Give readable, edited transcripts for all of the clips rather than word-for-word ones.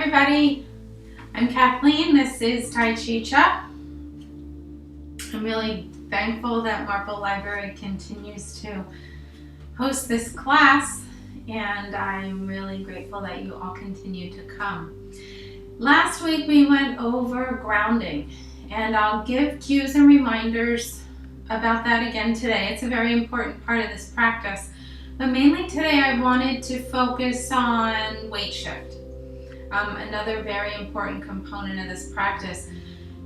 everybody. I'm Kathleen. This is Tai Chi Chih. I'm really thankful that Marble Library continues to host this class, and I'm really grateful that you all continue to come. Last week we went over grounding, and I'll give cues and reminders about that again today. It's a very important part of this practice, but mainly today I wanted to focus on weight shift. Another very important component of this practice.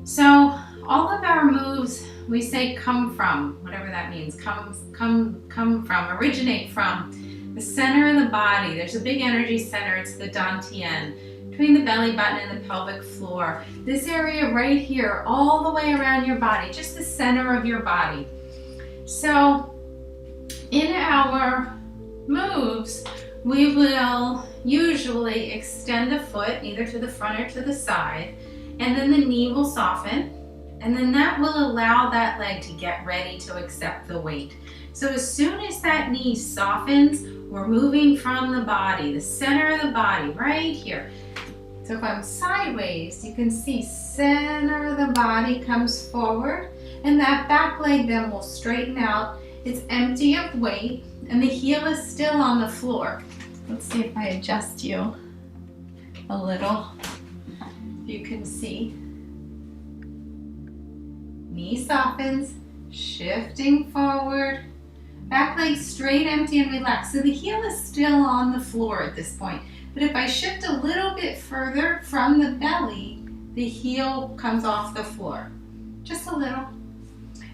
So all of our moves, we say come from, whatever that means, come from, originate from the center of the body. There's a big energy center, it's the dantian, between the belly button and the pelvic floor. This area right here, all the way around your body, just the center of your body. So in our moves, we will usually extend the foot either to the front or to the side, and then the knee will soften, and then that will allow that leg to get ready to accept the weight. So as soon as that knee softens, we're moving from the body, the center of the body, right here. So if I'm sideways, you can see center of the body comes forward, and that back leg then will straighten out. It's empty of weight, and the heel is still on the floor. Let's see if I adjust you a little. You can see. Knee softens, shifting forward. Back leg straight, empty, and relaxed. So the heel is still on the floor at this point. But if I shift a little bit further from the belly, the heel comes off the floor. Just a little.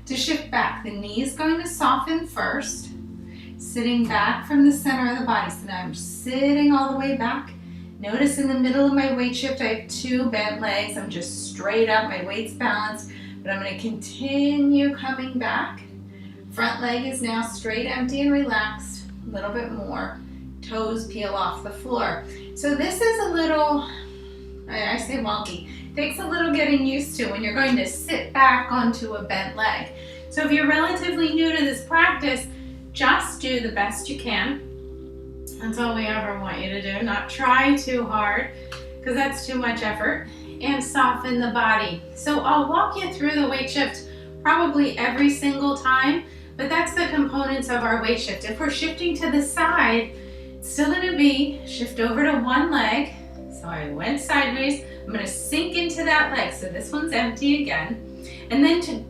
To shift back, the knee is going to soften first. Sitting back from the center of the body. So now I'm sitting all the way back. Notice in the middle of my weight shift, I have two bent legs. I'm just straight up, my weight's balanced, but I'm going to continue coming back. Front leg is now straight, empty, and relaxed. A little bit more. Toes peel off the floor. So this is a little, I say wonky. Takes a little getting used to when you're going to sit back onto a bent leg. So if you're relatively new to this practice, just do the best you can. That's all we ever want you to do. Not try too hard, because that's too much effort. And soften the body. So I'll walk you through the weight shift probably every single time, but that's the components of our weight shift. If we're shifting to the side, it's still going to be shift over to one leg. So I went sideways. I'm going to sink into that leg. So this one's empty again. And then to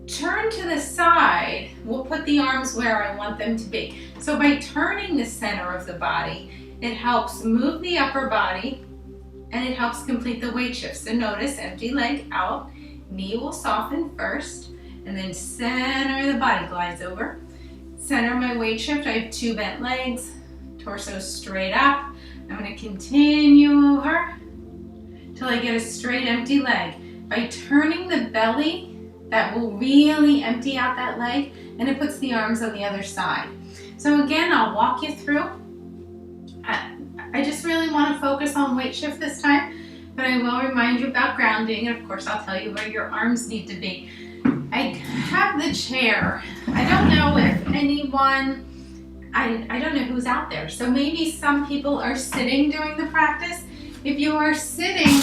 turn to the side, we'll put the arms where I want them to be. So by turning the center of the body, it helps move the upper body, and it helps complete the weight shift. So notice, empty leg out, knee will soften first, and then center of the body glides over. Center my weight shift, I have two bent legs, torso straight up. I'm going to continue over till I get a straight empty leg. By turning the belly, that will really empty out that leg, and it puts the arms on the other side. So again, I'll walk you through. I just really want to focus on weight shift this time, but I will remind you about grounding, and of course I'll tell you where your arms need to be. I have the chair. I don't know if anyone, I don't know who's out there, so maybe some people are sitting during the practice. If you are sitting,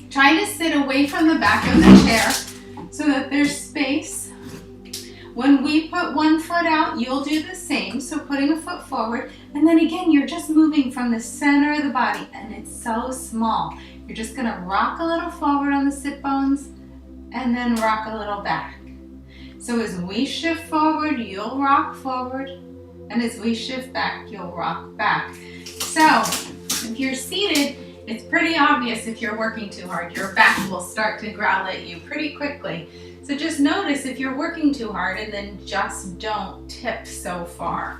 try to sit away from the back of the chair, so that there's space. When we put one foot out, you'll do the same. So putting a foot forward, and then again, you're just moving from the center of the body, and it's so small. You're just gonna rock a little forward on the sit bones, and then rock a little back. So as we shift forward, you'll rock forward, and as we shift back, you'll rock back. So if you're seated, it's pretty obvious if you're working too hard. Your back will start to growl at you pretty quickly. So just notice if you're working too hard, and then just don't tip so far.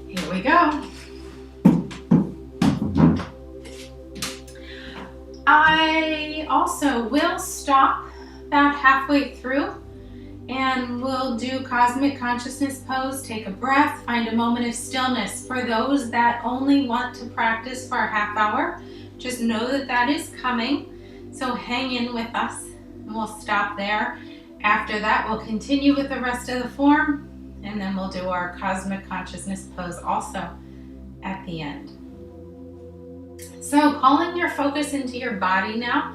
Here we go. I also will stop about halfway through, and we'll do cosmic consciousness pose. Take a breath, find a moment of stillness. For those that only want to practice for a half hour, just know that that is coming. So hang in with us, and we'll stop there. After that, we'll continue with the rest of the form, and then we'll do our cosmic consciousness pose also at the end. So calling your focus into your body now.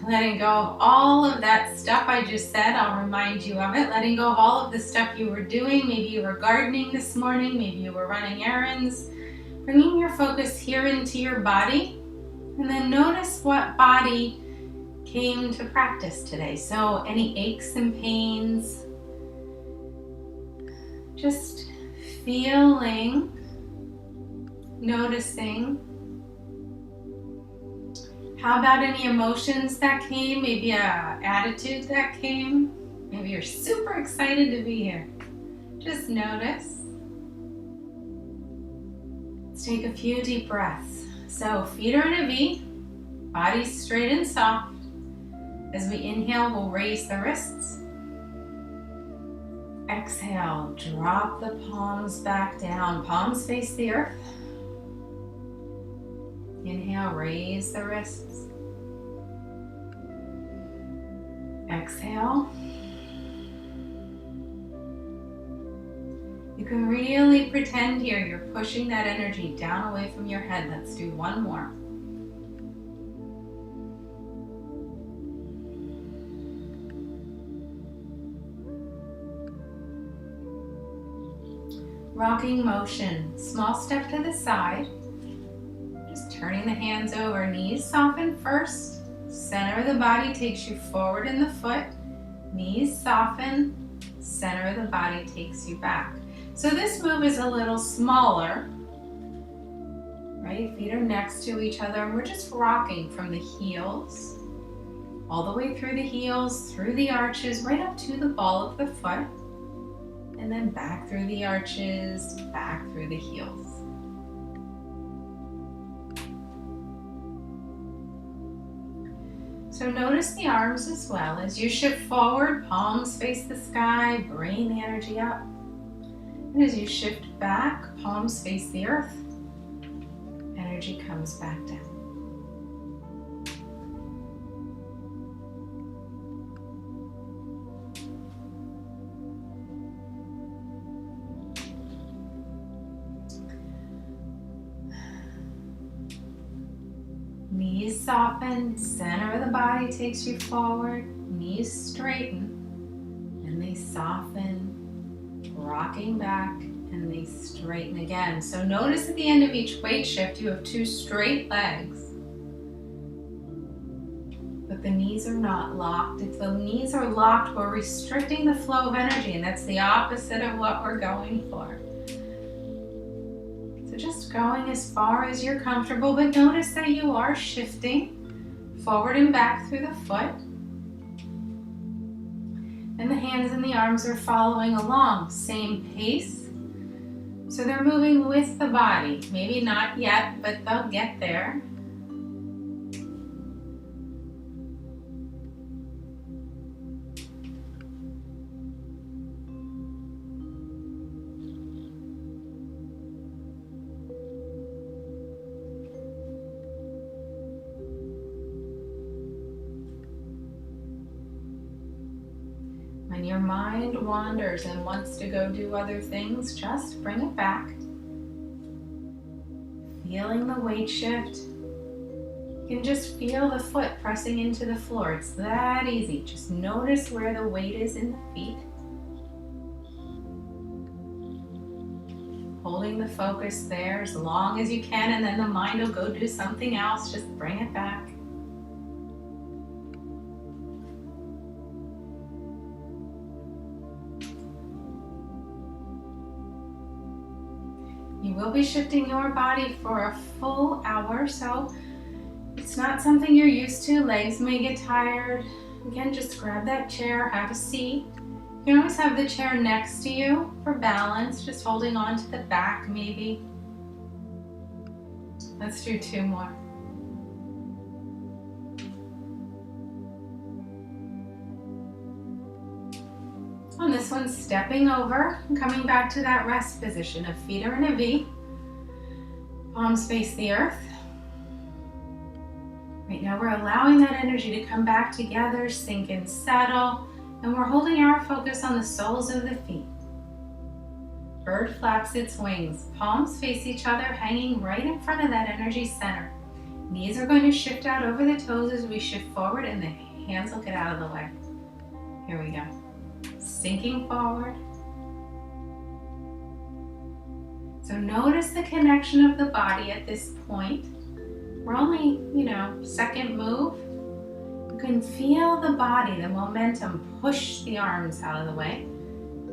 Letting go of all of that stuff I just said. I'll remind you of it. Letting go of all of the stuff you were doing. Maybe you were gardening this morning. Maybe you were running errands. Bringing your focus here into your body. And then notice what body came to practice today. So any aches and pains. Just feeling, noticing. How about any emotions that came? Maybe a attitude that came? Maybe you're super excited to be here. Just notice. Let's take a few deep breaths. So feet are in a V, body straight and soft. As we inhale, we'll raise the wrists. Exhale, drop the palms back down. Palms face the earth. Inhale, raise the wrists. Exhale. You can really pretend here you're pushing that energy down away from your head. Let's do one more. Rocking motion. Small step to the side. Just turning the hands over. Knees soften first. Center of the body takes you forward in the foot. Knees soften. Center of the body takes you back. So this move is a little smaller. Right? Feet are next to each other and we're just rocking from the heels all the way through the heels, through the arches, right up to the ball of the foot. And then back through the arches, back through the heels. So notice the arms as well. As you shift forward, palms face the sky, bring the energy up. And as you shift back, palms face the earth, energy comes back down. Knees soften, center of the body takes you forward, knees straighten, and they soften, rocking back, and they straighten again. So notice at the end of each weight shift, you have two straight legs, but the knees are not locked. If the knees are locked, we're restricting the flow of energy, and that's the opposite of what we're going for. Just going as far as you're comfortable, but notice that you are shifting forward and back through the foot. And the hands and the arms are following along, same pace. So they're moving with the body. Maybe not yet, but they'll get there. When your mind wanders and wants to go do other things, just bring it back. Feeling the weight shift. You can just feel the foot pressing into the floor. It's that easy. Just notice where the weight is in the feet. Holding the focus there as long as you can, and then the mind will go do something else. Just bring it back. You will be shifting your body for a full hour, so it's not something you're used to. Legs may get tired. Again, just grab that chair, have a seat. You can always have the chair next to you for balance, just holding on to the back maybe. Let's do two more. On this one, stepping over and coming back to that rest position of feet are in a V. Palms face the earth. Right now we're allowing that energy to come back together, sink and settle, and we're holding our focus on the soles of the feet. Bird flaps its wings. Palms face each other, hanging right in front of that energy center. Knees are going to shift out over the toes as we shift forward, and the hands will get out of the way. Here we go. Sinking forward. So notice the connection of the body at this point. We're only, second move. You can feel the body, the momentum, push the arms out of the way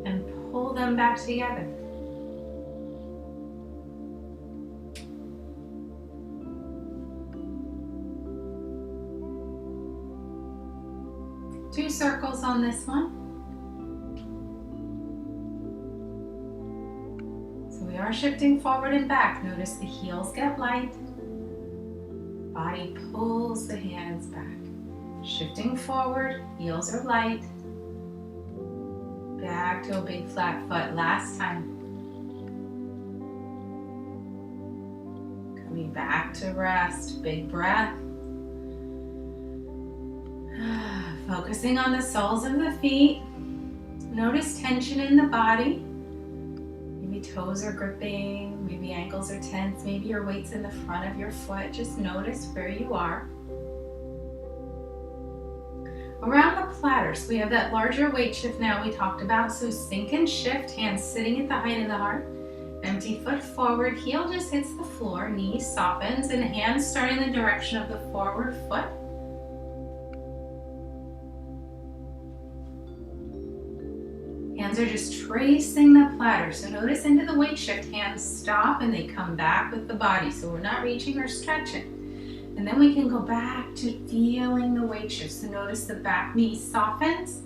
and pull them back together. Two circles on this one. So we are shifting forward and back. Notice the heels get light. Body pulls the hands back. Shifting forward, heels are light. Back to a big flat foot. Last time. Coming back to rest. Big breath. Focusing on the soles of the feet. Notice tension in the body. Maybe toes are gripping, maybe ankles are tense, maybe your weight's in the front of your foot. Just notice where you are. Around the platters, we have that larger weight shift now we talked about. So sink and shift, hands sitting at the height of the heart. Empty foot forward, heel just hits the floor, knee softens, and hands start in the direction of the forward foot. Hands are just tracing the platter. So notice into the weight shift, hands stop and they come back with the body. So we're not reaching or stretching. And then we can go back to feeling the weight shift. So notice the back knee softens.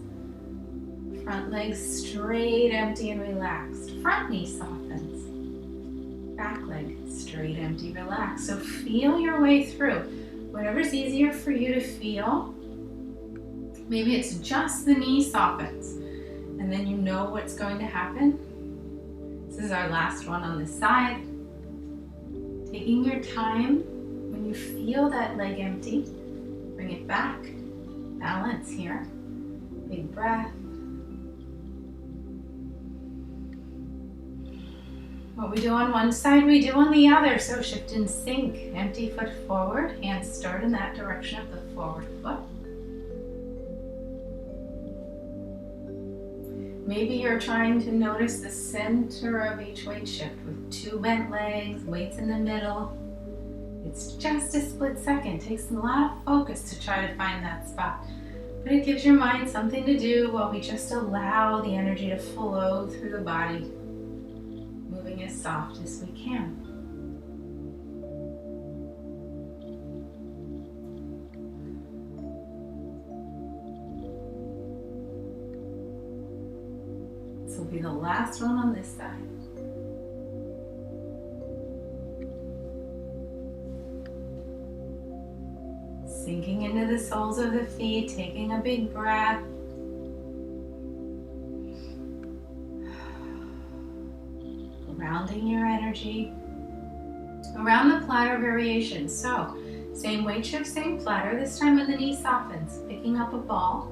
Front leg straight, empty, and relaxed. Front knee softens. Back leg straight, empty, relaxed. So feel your way through. Whatever's easier for you to feel. Maybe it's just the knee softens. And then you know what's going to happen. This is our last one on this side. Taking your time, when you feel that leg empty, bring it back. Balance here. Big breath. What we do on one side, we do on the other. So shift and sink. Empty foot forward. Hands start in that direction of the forward foot. Maybe you're trying to notice the center of each weight shift with two bent legs, weights in the middle. It's just a split second. It takes a lot of focus to try to find that spot. But it gives your mind something to do while we just allow the energy to flow through the body, moving as soft as we can. This will be the last one on this side. Sinking into the soles of the feet, taking a big breath. Grounding your energy. Around the platter variation. So, same weight shift, same platter. This time when the knee softens, picking up a ball,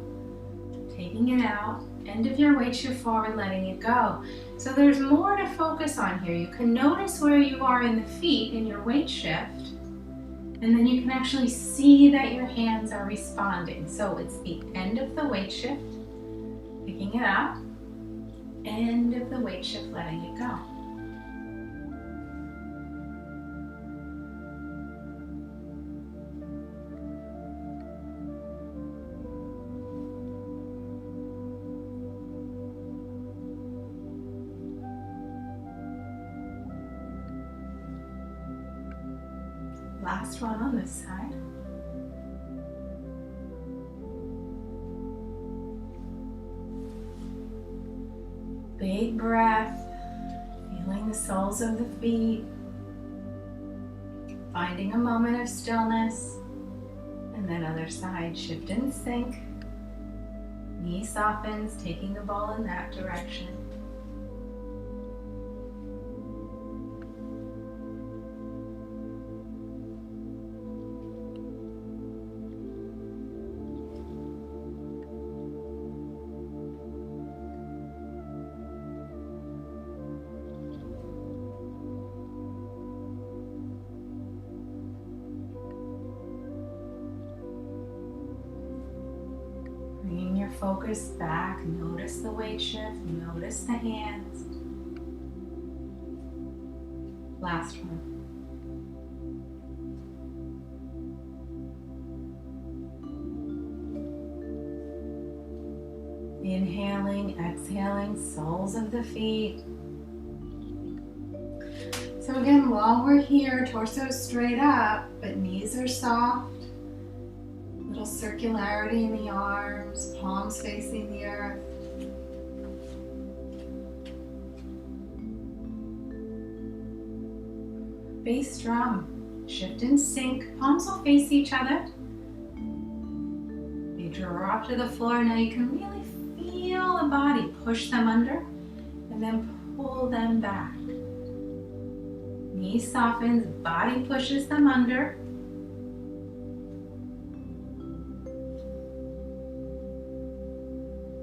taking it out. End of your weight shift forward, letting it go. So there's more to focus on here. You can notice where you are in the feet in your weight shift, and then you can actually see that your hands are responding. So it's the end of the weight shift, picking it up, end of the weight shift, letting it go. Last one on this side. Big breath, feeling the soles of the feet, finding a moment of stillness, and then other side, shift and sink. Knee softens, taking the ball in that direction. focus back. Notice the weight shift. Notice the hands. Last one. Inhaling, exhaling, soles of the feet. So again, while we're here, torso straight up, but knees are soft. Little circularity in the arms, palms facing the earth. Bass drum, shift and sync. Palms will face each other. You drop to the floor. Now you can really feel the body. Push them under and then pull them back. Knee softens, body pushes them under.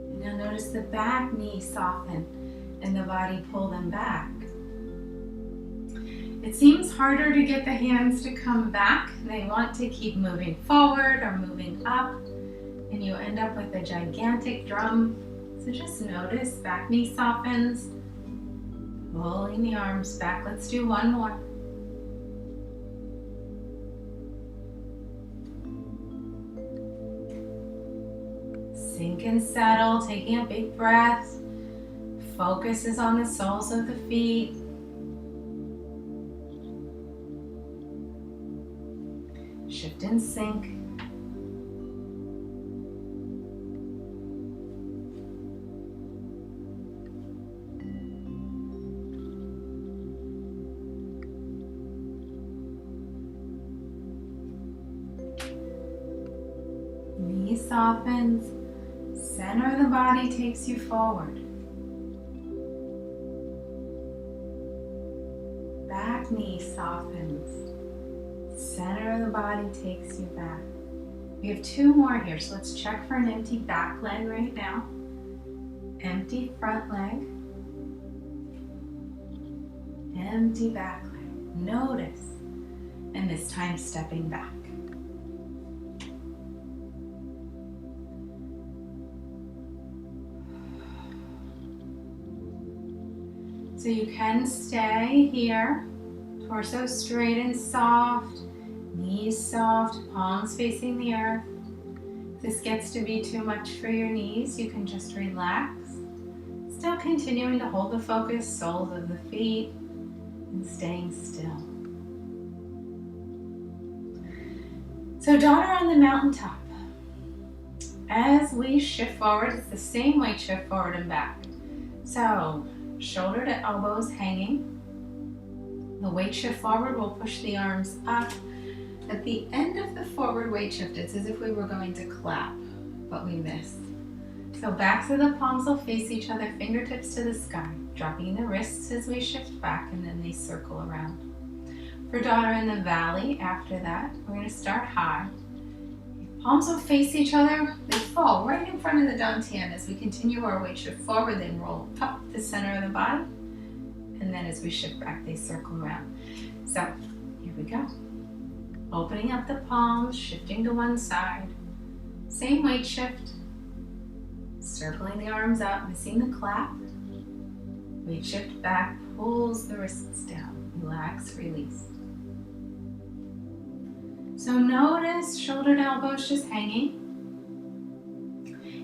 And now notice the back knee soften and the body pull them back. It seems harder to get the hands to come back. They want to keep moving forward or moving up, and you end up with a gigantic drum. So just notice, back knee softens, pulling the arms back. Let's do one more. Sink and settle, taking a big breath. Focus is on the soles of the feet. Shift and sink. Knee softens. Center of the body takes you forward. Back knee softens. Center of the body takes you back. We have two more here, so let's check for an empty back leg right now. Empty front leg. Empty back leg. Notice. And this time stepping back. So you can stay here. Torso straight and soft, knees soft, palms facing the earth. If this gets to be too much for your knees, you can just relax. Still continuing to hold the focus, soles of the feet, and staying still. So daughter on the mountaintop. As we shift forward, it's the same weight shift forward and back. So shoulder to elbows hanging. The weight shift forward will push the arms up. At the end of the forward weight shift, it's as if we were going to clap, but we missed. So backs of the palms will face each other, fingertips to the sky, dropping the wrists as we shift back, and then they circle around. For daughter in the valley, after that, we're going to start high. Palms will face each other. They fall right in front of the dantian. As we continue our weight shift forward, then roll up the center of the body. And then as we shift back, they circle around. So here we go. Opening up the palms, shifting to one side. Same weight shift. Circling the arms up, missing the clap. Weight shift back, pulls the wrists down. Relax, release. So notice shoulder to elbows just hanging.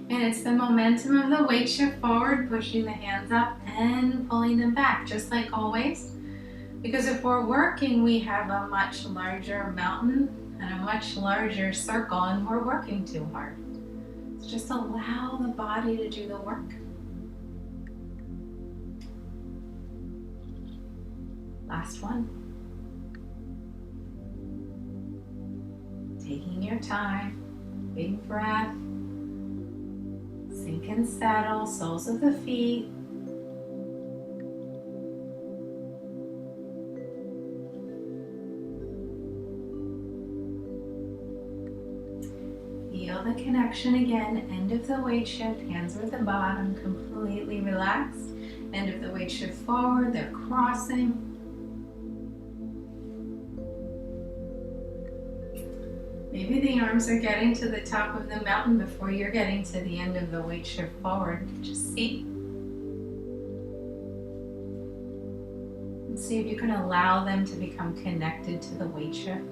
And it's the momentum of the weight shift forward, pushing the hands up and pulling them back, just like always. Because if we're working, we have a much larger mountain and a much larger circle, and we're working too hard. So just allow the body to do the work. Last one. Taking your time, big breath. Sink and settle, soles of the feet. Feel the connection again. End of the weight shift, hands are at the bottom, completely relaxed. End of the weight shift forward, they're crossing. Maybe the arms are getting to the top of the mountain before you're getting to the end of the weight shift forward. Just see. And see if you can allow them to become connected to the weight shift.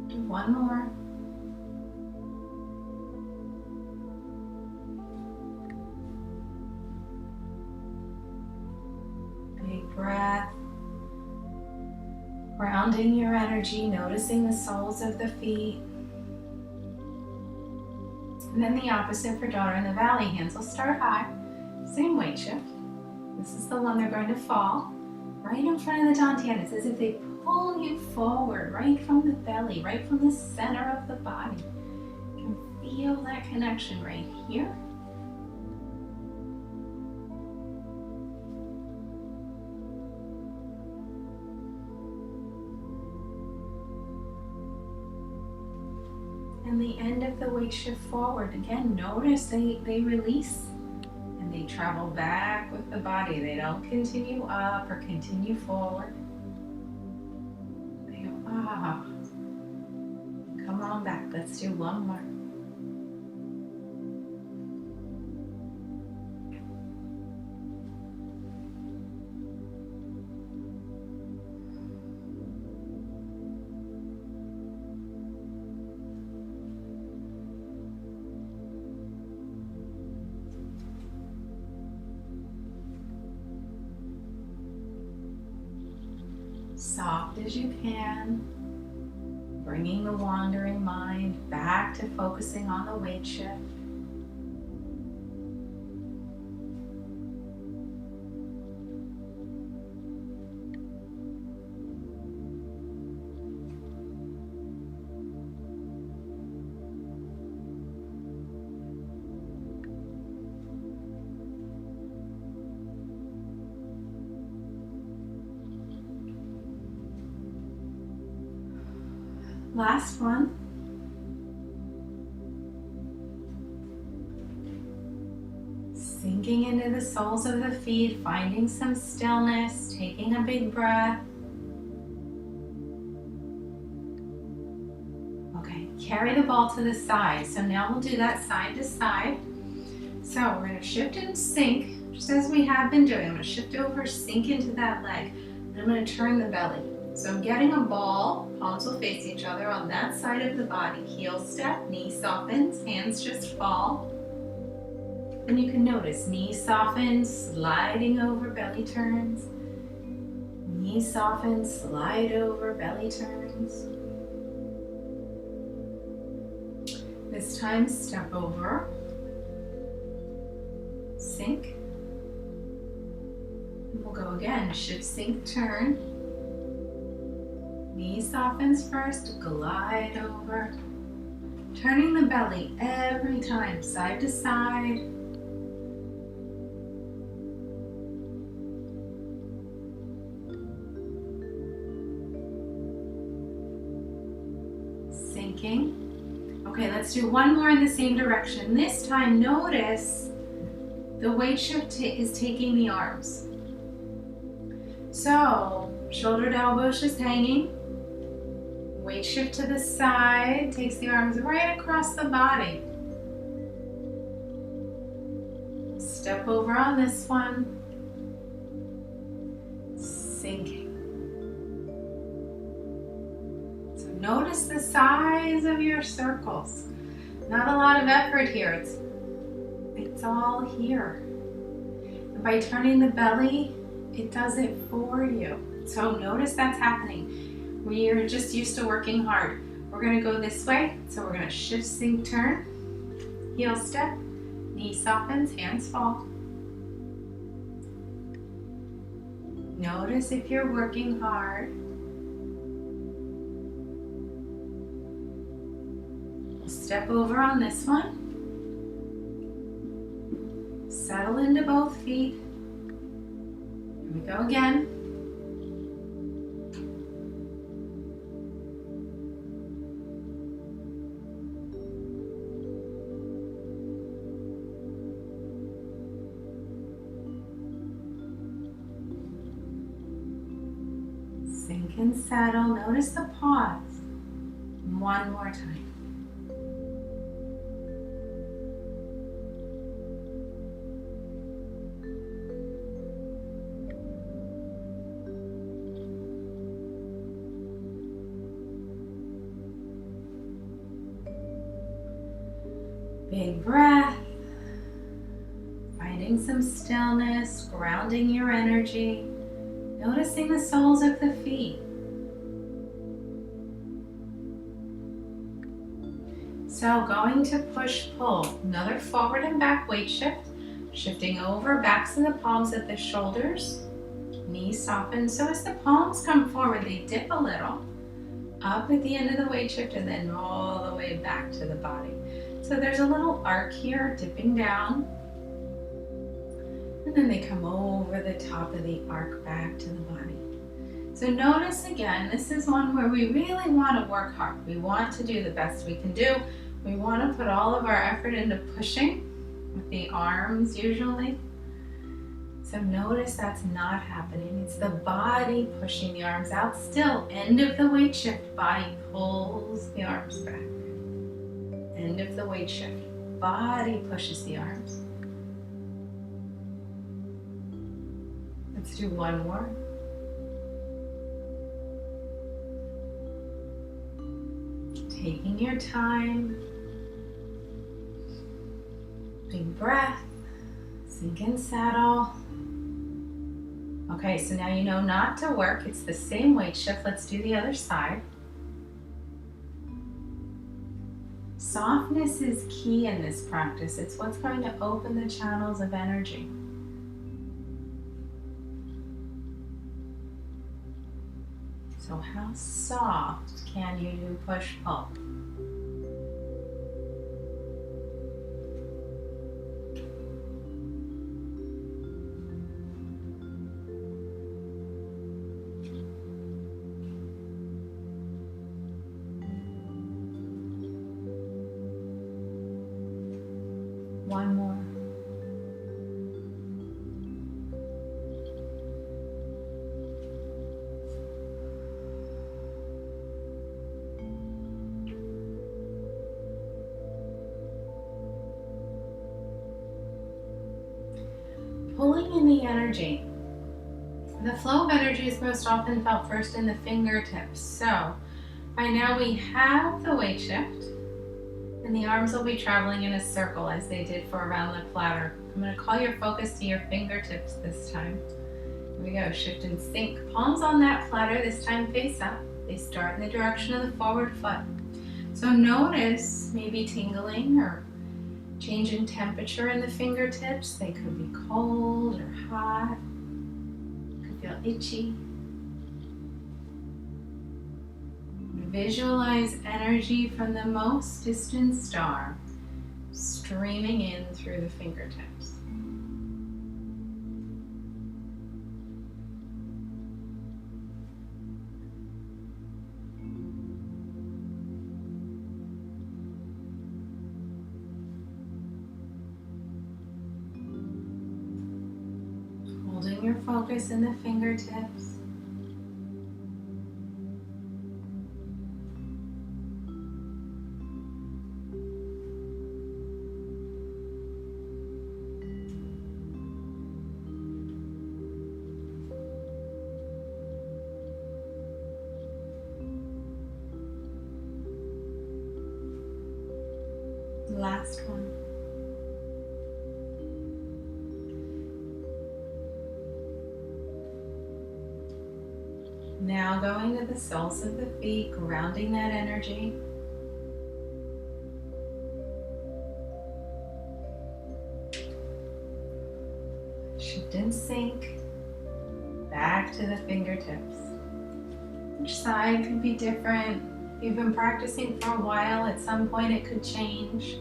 Do one more. Big breath. Grounding your energy, noticing the soles of the feet. And then the opposite for daughter in the valley. Hands will start high. Same weight shift. This is the one they're going to fall right in front of the dantian. It's as if they pull you forward right from the belly, right from the center of the body. You can feel that connection right here. And the end of the weight shift forward. Again, notice they release and they travel back with the body. They don't continue up or continue forward. They go, ah. Come on back. Let's do one more. Soft as you can, bringing the wandering mind back to focusing on the weight shift. Last one. Sinking into the soles of the feet, finding some stillness, taking a big breath. Okay, carry the ball to the side. So now we'll do that side to side. So we're going to shift and sink, just as we have been doing. I'm going to shift over, sink into that leg. And I'm going to turn the belly. So I'm getting a ball, palms will face each other on that side of the body. Heel step, knee softens, hands just fall. And you can notice knee softens, sliding over, belly turns. Knee softens, slide over, belly turns. This time, step over, sink. And we'll go again, shift, sink, turn. Knee softens first, glide over. Turning the belly every time, side to side. Sinking. Okay, let's do one more in the same direction. This time, notice the weight shift is taking the arms. So, shoulder to elbows just hanging. Weight shift to the side, takes the arms right across the body. Step over on this one. Sinking. So notice the size of your circles. Not a lot of effort here. It's all here. And by turning the belly, it does it for you. So notice that's happening. We are just used to working hard. We're going to go this way. So we're going to shift, sink, turn. Heel step. Knee softens, hands fall. Notice if you're working hard. We'll step over on this one. Settle into both feet. Here we go again. Sink and settle. Notice the pause. One more time. Big breath. Finding some stillness, grounding your energy. Noticing the soles of the feet. So going to push-pull, another forward and back weight shift, shifting over, backs of the palms at the shoulders, knees soften. So as the palms come forward, they dip a little, up at the end of the weight shift and then all the way back to the body. So there's a little arc here, dipping down, and then they come over the top of the arc back to the body. So notice again, this is one where we really want to work hard. We want to do the best we can do. We want to put all of our effort into pushing with the arms usually. So notice that's not happening. It's the body pushing the arms out. Still, end of the weight shift, body pulls the arms back. End of the weight shift, body pushes the arms. Let's do one more. Taking your time. Big breath. Sink and settle. Okay, so now you know not to work. It's the same weight shift. Let's do the other side. Softness is key in this practice. It's what's going to open the channels of energy. So how soft can you do push-pull? One more. Pulling in the energy. The flow of energy is most often felt first in the fingertips. So by now we have the weight shift. And the arms will be traveling in a circle as they did for around the platter. I'm going to call your focus to your fingertips this time. Here we go, shift and sink. Palms on that platter, this time face up. They start in the direction of the forward foot. So notice maybe tingling or change in temperature in the fingertips. They could be cold or hot. Could feel itchy. Visualize energy from the most distant star streaming in through the fingertips. Holding your focus in the fingertips. Last one. Now going to the soles of the feet, grounding that energy. Shift and sink back to the fingertips. Each side could be different. If you've been practicing for a while, at some point it could change.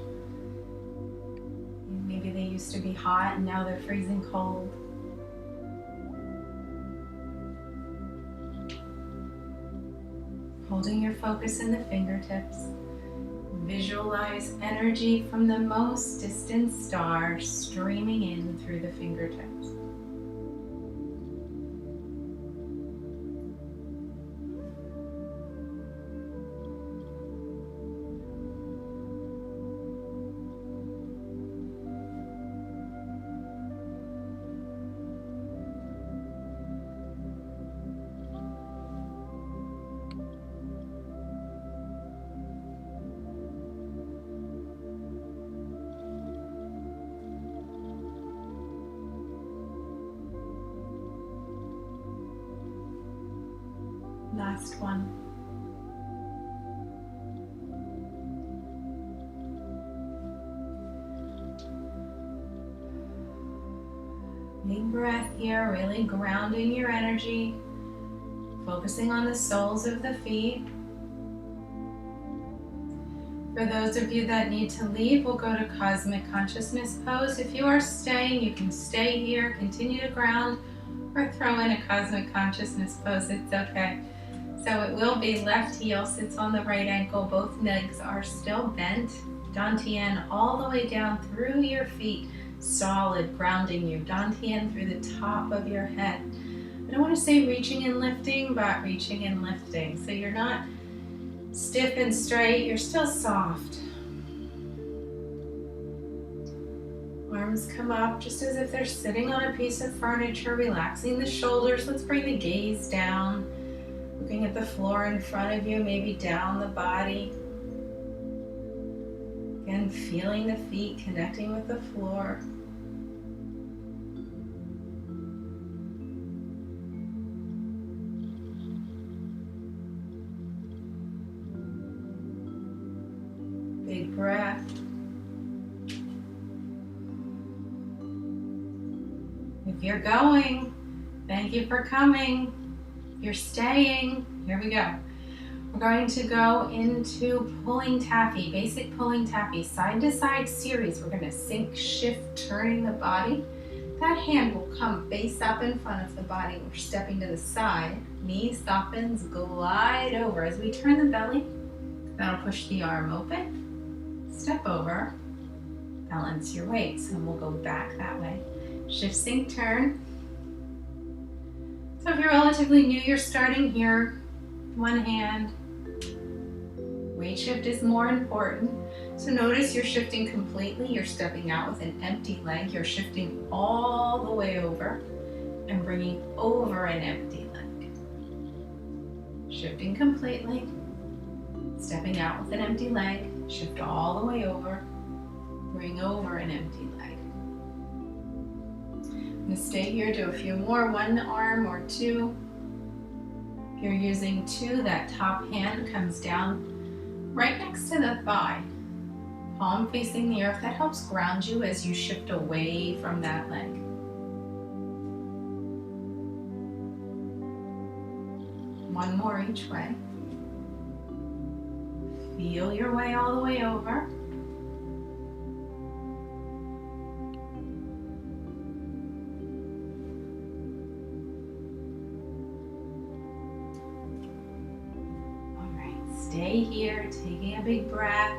Maybe they used to be hot and now they're freezing cold. Holding your focus in the fingertips. Visualize energy from the most distant star streaming in through the fingertips. last one. Big breath here, really grounding your energy, focusing on the soles of the feet. For those of you that need to leave, we'll go to Cosmic Consciousness pose. If you are staying, you can stay here, continue to ground, or throw in a Cosmic Consciousness pose. It's okay. So it will be left heel sits on the right ankle. Both legs are still bent. Dantian all the way down through your feet. Solid, grounding you. Dantian through the top of your head. I don't want to say reaching and lifting, but reaching and lifting. So you're not stiff and straight, you're still soft. Arms come up just as if they're sitting on a piece of furniture, relaxing the shoulders. Let's bring the gaze down, looking at the floor in front of you, maybe down the body. Again, feeling the feet connecting with the floor. Big breath. If you're going, thank you for coming. If you're staying, here we go. We're going to go into pulling taffy, basic pulling taffy, side to side series. We're going to sink, shift, turning the body. That hand will come face up in front of the body. We're stepping to the side. Knee softens, glide over. As we turn the belly, that'll push the arm open. Step over, balance your weight. So we'll go back that way. Shift, sink, turn. So if you're relatively new, you're starting here. One hand. Weight shift is more important. So notice you're shifting completely. You're stepping out with an empty leg. You're shifting all the way over and bringing over an empty leg. Shifting completely. Stepping out with an empty leg. Shift all the way over. Bring over an empty leg. I'm going to stay here, do a few more. One arm or two. If you're using two, that top hand comes down right next to the thigh. Palm facing the earth. That helps ground you as you shift away from that leg. One more each way. Feel your way all the way over. Stay here, taking a big breath.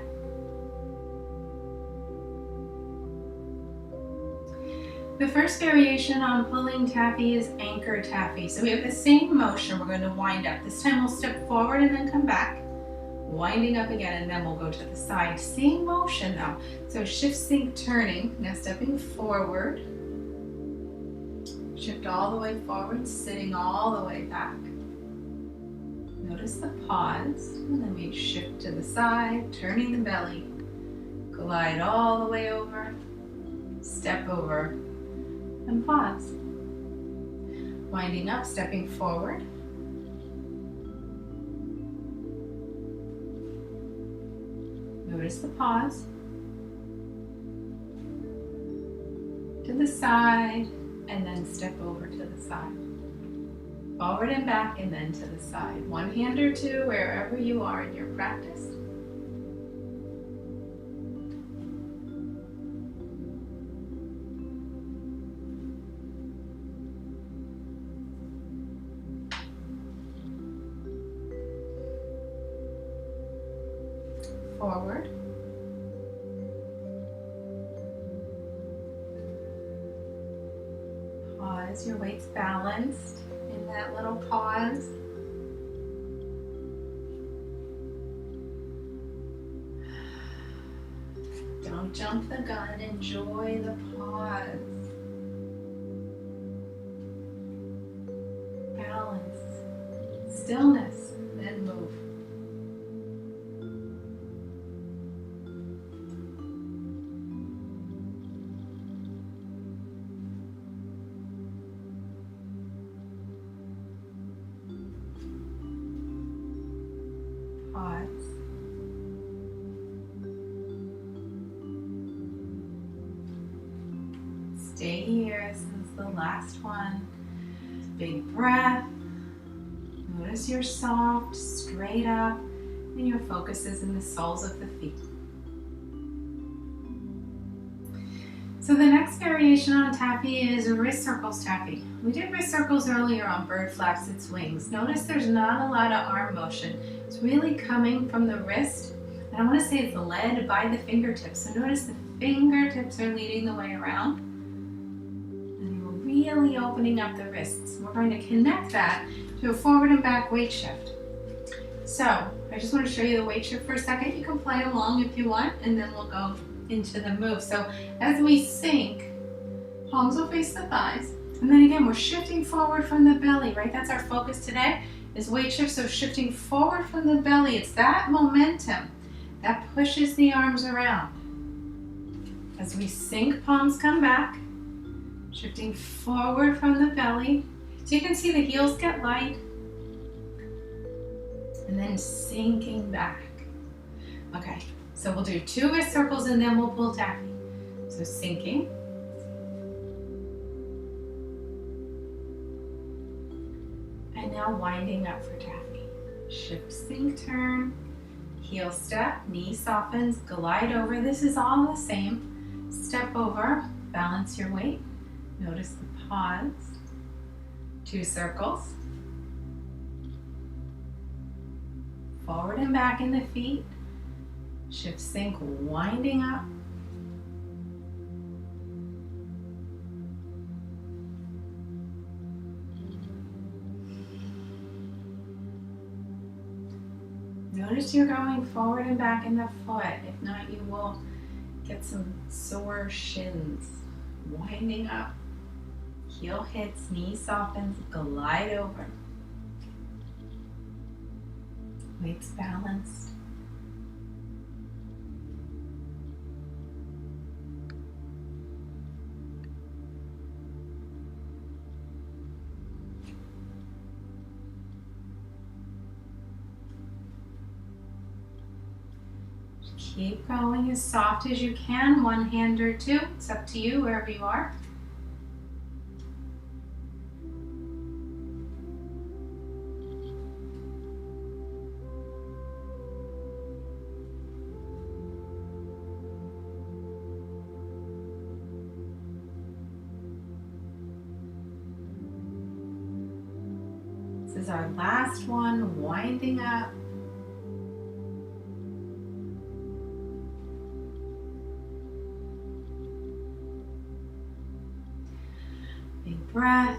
The first variation on pulling taffy is anchor taffy. So we have the same motion. We're going to wind up. This time we'll step forward and then come back. Winding up again, and then we'll go to the side. Same motion though. So shift, sink, turning. Now stepping forward. Shift all the way forward, sitting all the way back. Notice the pause, and then we shift to the side, turning the belly, glide all the way over, step over, and pause. Winding up, stepping forward. Notice the pause. To the side, and then step over to the side. Forward and back, and then to the side. One hand or two, wherever you are in your practice. Forward. Pause, your weight's balanced. In that little pause. Don't jump the gun, enjoy the pause. Balance, stillness, then move. Stay here. This is the last one. Big breath. Notice you're soft, straight up, and your focus is in the soles of the feet. So the next variation on taffy is wrist circles taffy. We did wrist circles earlier on bird flaps its wings. Notice there's not a lot of arm motion. It's really coming from the wrist. And I want to say it's led by the fingertips. So notice the fingertips are leading the way around. And you're really opening up the wrists. We're going to connect that to a forward and back weight shift. So I just want to show you the weight shift for a second. You can play along if you want, and then we'll go into the move. So as we sink, palms will face the thighs. And then again, we're shifting forward from the belly, right? That's our focus today, is weight shift. So shifting forward from the belly, it's that momentum that pushes the arms around. As we sink, palms come back, shifting forward from the belly. So you can see the heels get light, and then sinking back. Okay, so we'll do 2 wrist circles and then we'll pull taffy. So sinking. And now winding up for taffy. Shift, sink, turn. Heel step, knee softens, glide over. This is all the same. Step over, balance your weight. Notice the pause. 2 circles. Forward and back in the feet. Shift, sink, winding up. Notice you're going forward and back in the foot. If not, you will get some sore shins. Winding up. Heel hits, knee softens, glide over. Weights balanced. Keep going as soft as you can, 1 hand or 2. It's up to you, wherever you are. This is our last one, winding up. Big breath.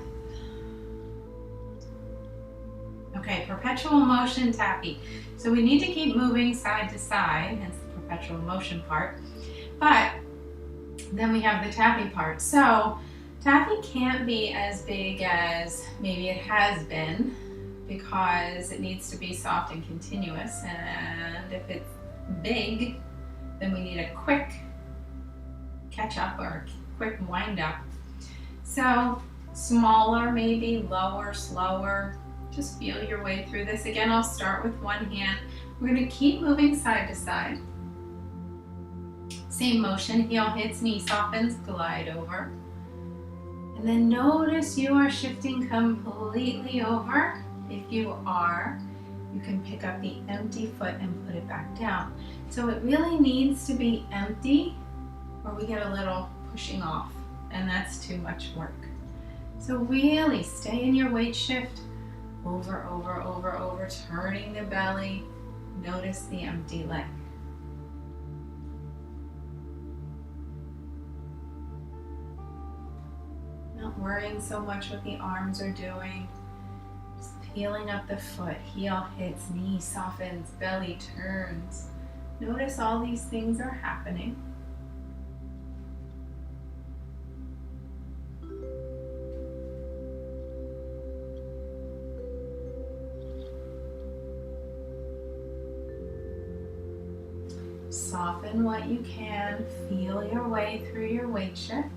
Okay, perpetual motion taffy. So we need to keep moving side to side, hence the perpetual motion part. But then we have the taffy part. So taffy can't be as big as maybe it has been because it needs to be soft and continuous. And if it's big, then we need a quick catch up or quick wind up. So smaller, maybe lower, slower. Just feel your way through this. Again, I'll start with 1 hand. We're going to keep moving side to side. Same motion, heel hits, knee softens, glide over. And then notice you are shifting completely over. If you are, you can pick up the empty foot and put it back down. So it really needs to be empty or we get a little pushing off, and that's too much work. So really stay in your weight shift, over, over, over, over, turning the belly. Notice the empty leg. Not worrying so much what the arms are doing. Just peeling up the foot, heel hits, knee softens, belly turns. Notice all these things are happening. Soften what you can, feel your way through your weight shift.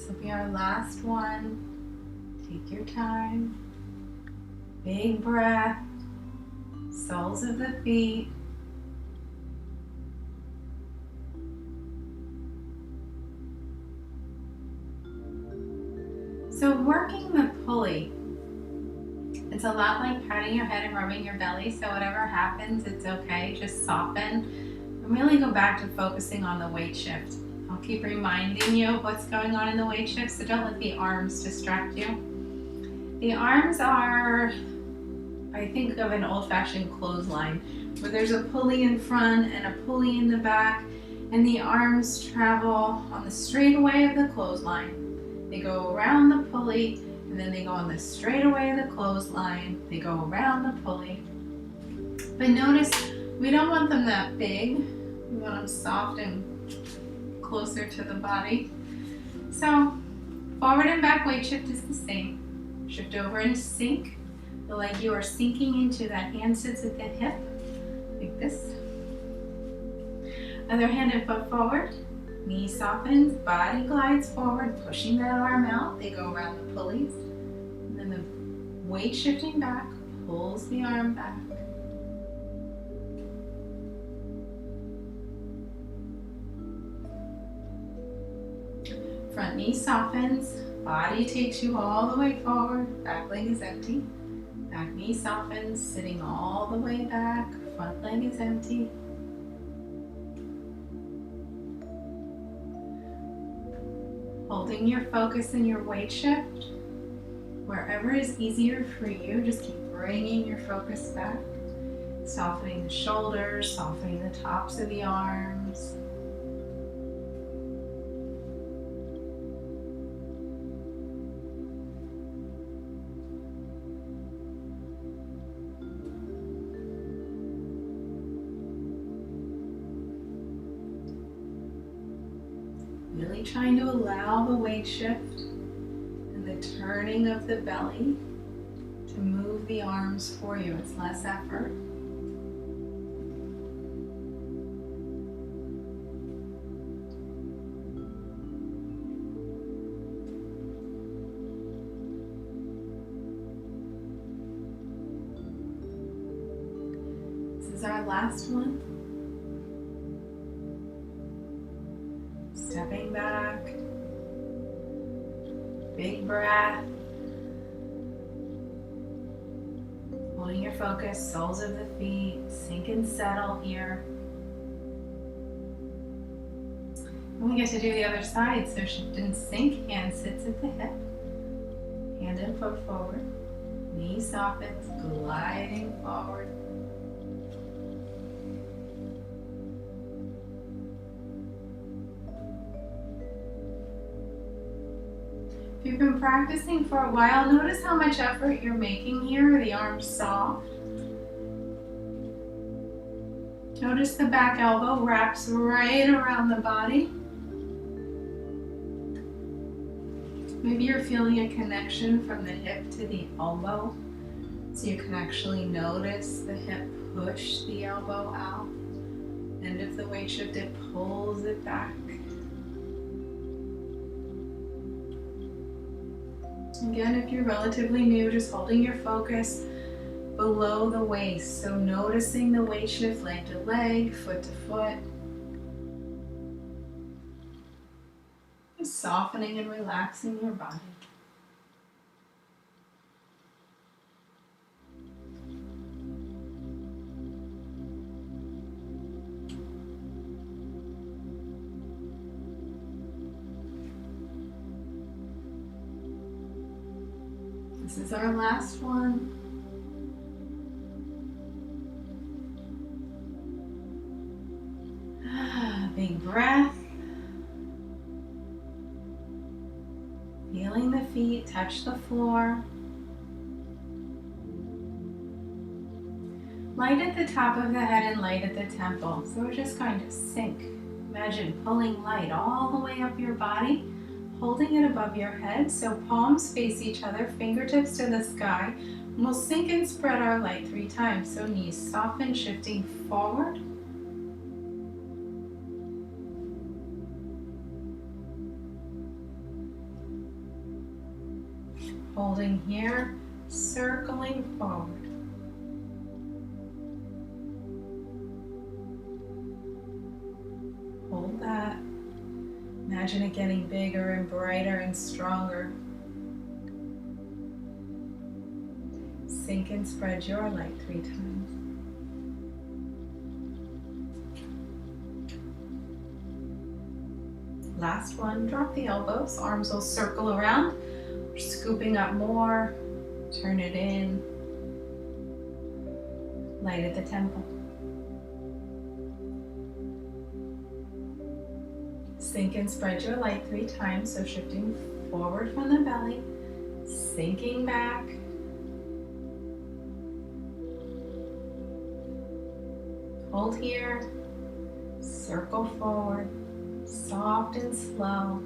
This will be our last one. Take your time. Big breath. Soles of the feet. So working the pulley, it's a lot like patting your head and rubbing your belly, so whatever happens, it's okay. Just soften and really go back to focusing on the weight shift. I'll keep reminding you of what's going on in the weight shift, so don't let the arms distract you. The arms are, I think of an old-fashioned clothesline, where there's a pulley in front and a pulley in the back, and the arms travel on the straightaway of the clothesline. They go around the pulley, and then they go on the straightaway of the clothesline. They go around the pulley. But notice, we don't want them that big. We want them soft and closer to the body. So, forward and back weight shift is the same. Shift over and sink. Feel like you are sinking into that hand sits at the hip, like this. Other hand and foot forward. Knee softens, body glides forward, pushing that arm out. They go around the pulleys. And then the weight shifting back pulls the arm back. Front knee softens, body takes you all the way forward, back leg is empty. Back knee softens, sitting all the way back, front leg is empty. Holding your focus in your weight shift. Wherever is easier for you, just keep bringing your focus back. Softening the shoulders, softening the tops of the arms. Really trying to allow the weight shift and the turning of the belly to move the arms for you. It's less effort. This is our last one. Stepping back, big breath, holding your focus, soles of the feet, sink and settle here. And we get to do the other side, so shift and sink, hand sits at the hip, hand and foot forward, knee softens, gliding forward. If you've been practicing for a while, notice how much effort you're making here. The arms soft. Notice the back elbow wraps right around the body. Maybe you're feeling a connection from the hip to the elbow, so you can actually notice the hip push the elbow out. End of the weight shift, it pulls it back. Again, if you're relatively new, just holding your focus below the waist. So noticing the weight shift leg to leg, foot to foot. Just softening and relaxing your body. This is our last one. Big breath. Feeling the feet touch the floor. Light at the top of the head and light at the temple. So we're just going to sink. Imagine pulling light all the way up your body, holding it above your head, so palms face each other, fingertips to the sky. And we'll sink and spread our light 3 times. So knees soften, shifting forward. Holding here, circling forward. Hold that. Imagine it getting bigger and brighter and stronger. Sink and spread your leg 3 times. Last one, drop the elbows, arms will circle around. We're scooping up more, turn it in, light at the temple. Sink and spread your leg 3 times, so shifting forward from the belly, sinking back. Hold here, circle forward, soft and slow.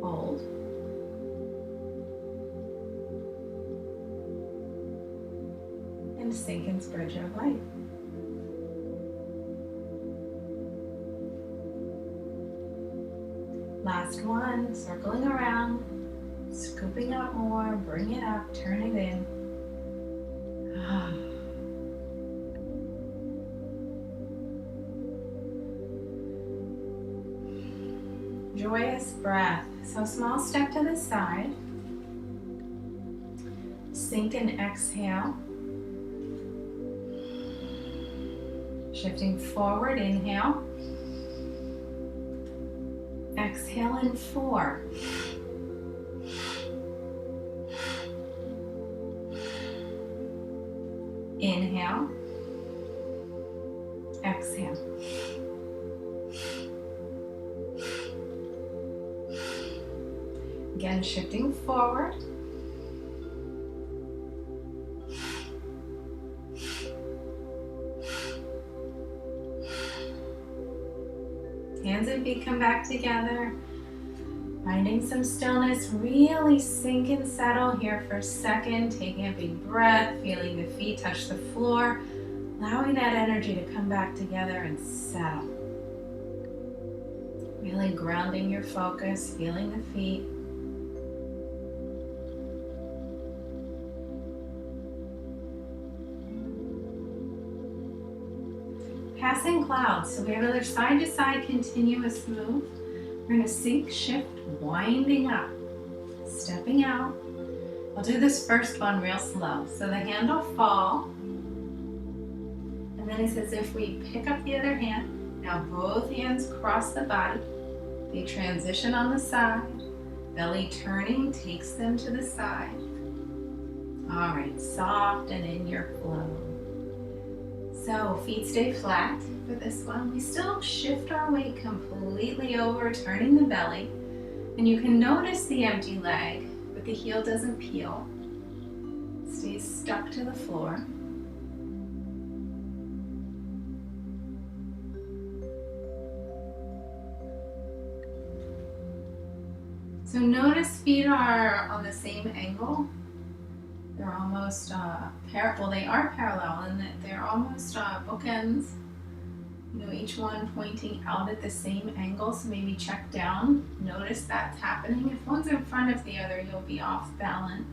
Hold. And sink and spread your leg. Last one, circling around, scooping up more, bring it up, turn it in. Joyous breath. So small step to the side. Sink and exhale. Shifting forward, inhale. Exhale in 4. Inhale. Exhale. Again, shifting forward. Hands and feet come back together. Finding some stillness, really sink and settle here for a second. Taking a big breath, feeling the feet touch the floor, allowing that energy to come back together and settle. Really grounding your focus, feeling the feet. Passing clouds, so we have another side to side continuous move. We're going to sink, shift, winding up, stepping out. I'll do this first one real slow. So the hand will fall, and then it's as if we pick up the other hand. Now both hands cross the body. They transition on the side. Belly turning takes them to the side. All right, soft and in your flow. So feet stay flat for this one. We still shift our weight completely over, turning the belly. And you can notice the empty leg, but the heel doesn't peel. Stays stuck to the floor. So notice feet are on the same angle. They're almost, they are parallel in that they're almost bookends. You know, each one pointing out at the same angle, so maybe check down. Notice that's happening. If one's in front of the other, you'll be off balance.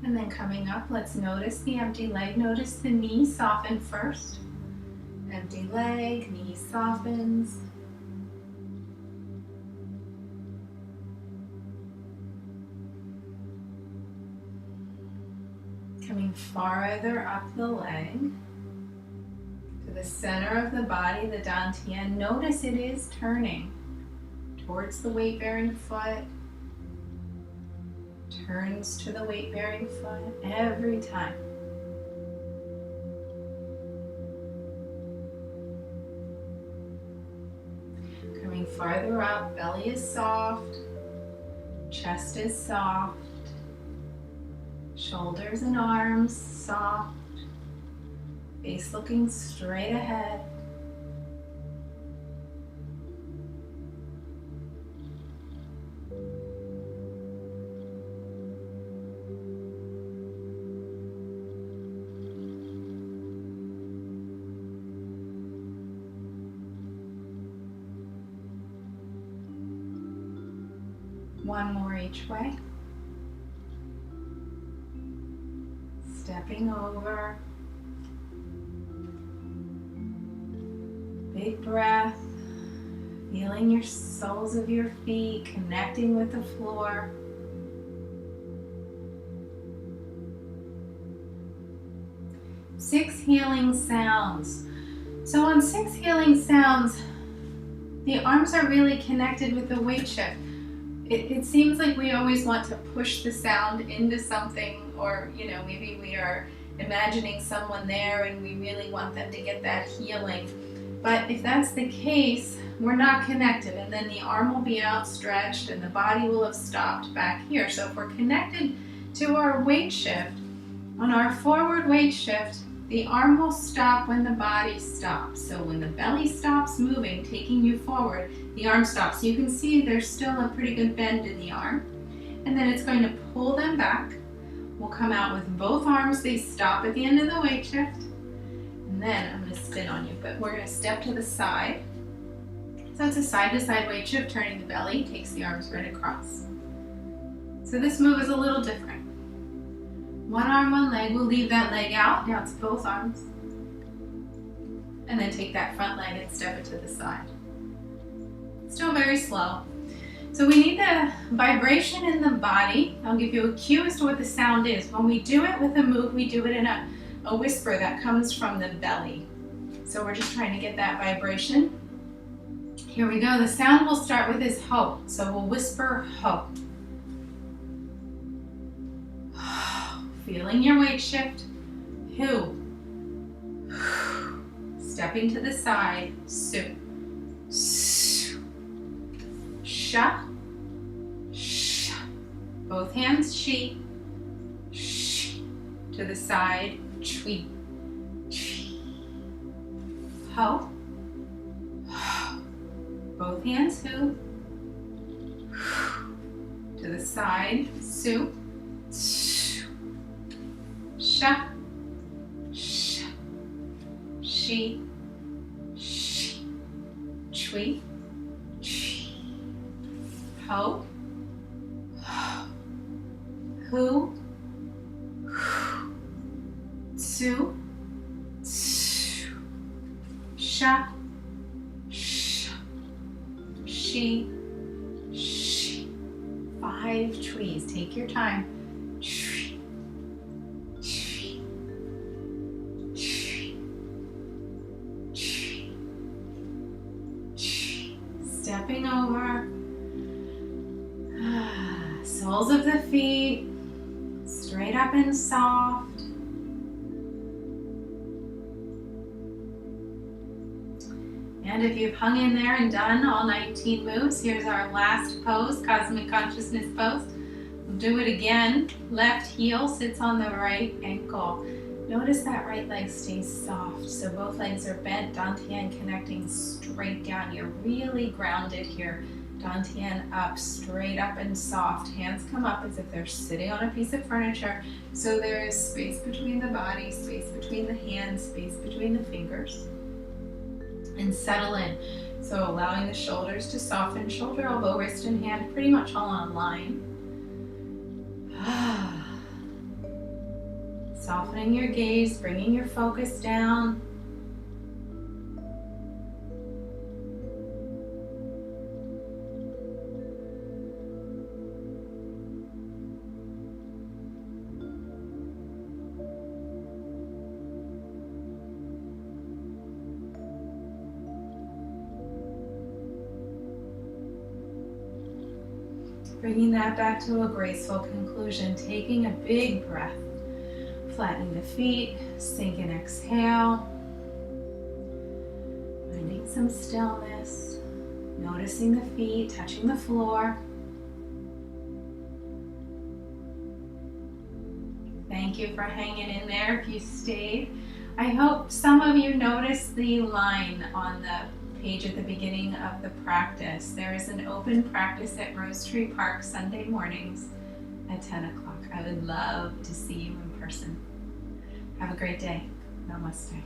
And then coming up, let's notice the empty leg. Notice the knee soften first. Empty leg, knee softens. Coming farther up the leg to the center of the body, the dantian. Notice it is turning towards the weight-bearing foot. Turns to the weight-bearing foot every time. Coming farther up, belly is soft, chest is soft. Shoulders and arms soft, face looking straight ahead. One more each way. Stepping over. Big breath. Feeling your soles of your feet connecting with the floor. Six healing sounds. So on 6 healing sounds, the arms are really connected with the weight shift. It seems like we always want to push the sound into something, or maybe we are imagining someone there and we really want them to get that healing. But if that's the case, we're not connected, and then the arm will be outstretched and the body will have stopped back here. So if we're connected to our weight shift, on our forward weight shift, the arm will stop when the body stops. So when the belly stops moving, taking you forward, the arm stops. So you can see there's still a pretty good bend in the arm. And then it's going to pull them back. We'll come out with both arms. They stop at the end of the weight shift. And then I'm going to spin on you, but we're going to step to the side. So it's a side-to-side weight shift, turning the belly, takes the arms right across. So this move is a little different. One arm, one leg. We'll leave that leg out. Now it's both arms. And then take that front leg and step it to the side. Still very slow. So we need the vibration in the body. I'll give you a cue as to what the sound is. When we do it with a move, we do it in a whisper that comes from the belly. So we're just trying to get that vibration. Here we go. The sound we'll start with is ho. So we'll whisper ho. Feeling your weight shift. Hu. Stepping to the side. Su. Sha. Sha. Both hands. Shi. Sh. To the side. Chui. Chui. Ho. Both hands. Hu. To the side. Su. Sha. Sha. Shi. Shi. Chui. Chui. Ho. Hu. Su. Sha. Sha. Shi. Shi. 5 chuis. Take your time. Stepping over. Soles of the feet straight up and soft. And if you've hung in there and done all 19 moves, here's our last pose, Cosmic Consciousness pose. We'll do it again. Left heel sits on the right ankle. Notice that right leg stays soft, so both legs are bent, dantian connecting straight down. You're really grounded here. Dantian up, straight up and soft. Hands come up as if they're sitting on a piece of furniture. So there is space between the body, space between the hands, space between the fingers. And settle in. So allowing the shoulders to soften, shoulder, elbow, wrist, and hand pretty much all on line. Softening your gaze, bringing your focus down. Bringing that back to a graceful conclusion, taking a big breath. Flattening the feet, sink and exhale. Finding some stillness. Noticing the feet touching the floor. Thank you for hanging in there if you stayed. I hope some of you noticed the line on the page at the beginning of the practice. There is an open practice at Rose Tree Park Sunday mornings at 10 o'clock. I would love to see you in person. Have a great day. Namaste.